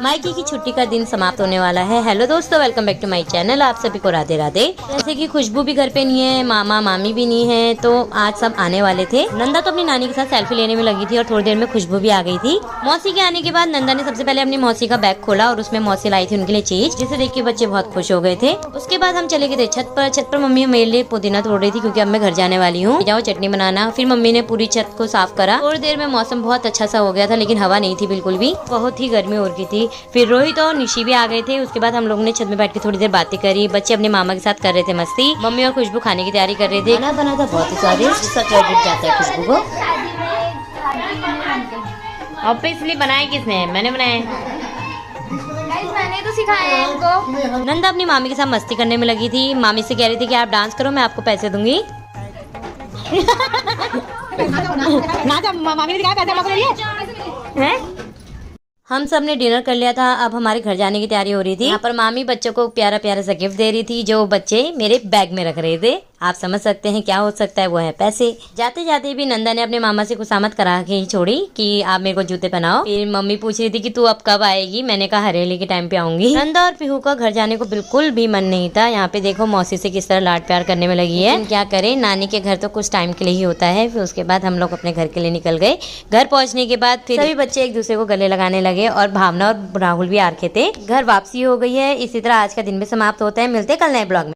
मायके की छुट्टी का दिन समाप्त होने वाला है। हेलो दोस्तों, welcome back to my channel. आप सभी को राधे राधे। जैसे कि खुशबू भी घर पे नहीं है, मामा मामी भी नहीं है, तो आज सब आने वाले थे। नंदा तो अपनी नानी के साथ सेल्फी लेने में लगी थी और थोड़ी देर में खुशबू भी आ गई थी। मौसी के आने के बाद नंदा ने सबसे पहले अपनी मौसी का बैग खोला और उसमें मौसी लाई थी उनके लिए चीज, जिसे देख के बच्चे बहुत खुश हो गए थे। उसके बाद हम चले गए थे छत पर। छत पर मम्मी मेरे लिए पुदीना तोड़ रही थी क्योंकि अब मैं घर जाने वाली हूँ। जाओ चटनी बनाना। फिर मम्मी ने पूरी छत को साफ करा। थोड़ी देर में मौसम बहुत अच्छा सा हो गया था, लेकिन हवा नहीं थी बिल्कुल भी, बहुत ही गर्मी हो रही थी। फिर रोहित और निशी भी आ गए थे। उसके बाद हम लोगों ने छत में बैठ के थोड़ी देर बातें करी। बच्चे अपने मामा के साथ कर रहे थे मस्ती। मम्मी और खुशबू खाने की तैयारी कर रहे थे। खाना बना था बहुत ही स्वादिष्ट, जिसका क्रेडिट जाता है खुशबू को। ऑब्वियसली बनाया किसने? मैंने बनाया। मैंने तो सिखाया है इनको। नंदा अपनी मामी के साथ मस्ती करने में लगी थी। मामी से कह रही थी कि आप डांस करो, मैं आपको पैसे दूंगी। मामी ने पैसे हम सब ने डिनर कर लिया था। अब हमारे घर जाने की तैयारी हो रही थी। यहाँ पर मामी बच्चों को प्यारा प्यारा सा गिफ्ट दे रही थी, जो बच्चे मेरे बैग में रख रहे थे। आप समझ सकते हैं क्या हो सकता है, वो है पैसे। जाते जाते भी नंदा ने अपने मामा से खुशामद करा के ही छोड़ी कि आप मेरे को जूते पहनाओ। फिर मम्मी पूछ रही थी कि तू अब कब आएगी। मैंने कहा हरेली के टाइम पे आऊंगी। नंदा और पीहू का घर जाने को बिल्कुल भी मन नहीं था। यहाँ पे देखो मौसी से किस तरह लाड प्यार करने में लगी है। क्या करे, नानी के घर तो कुछ टाइम के लिए ही होता है। फिर उसके बाद हम लोग अपने घर के लिए निकल गए। घर पहुँचने के बाद फिर सभी बच्चे एक दूसरे को गले लगाने लगे और भावना और राहुल भी आ रखे थे। घर वापसी हो गई है। इसी तरह आज का दिन भी समाप्त होता है। मिलते कल नए ब्लॉग में।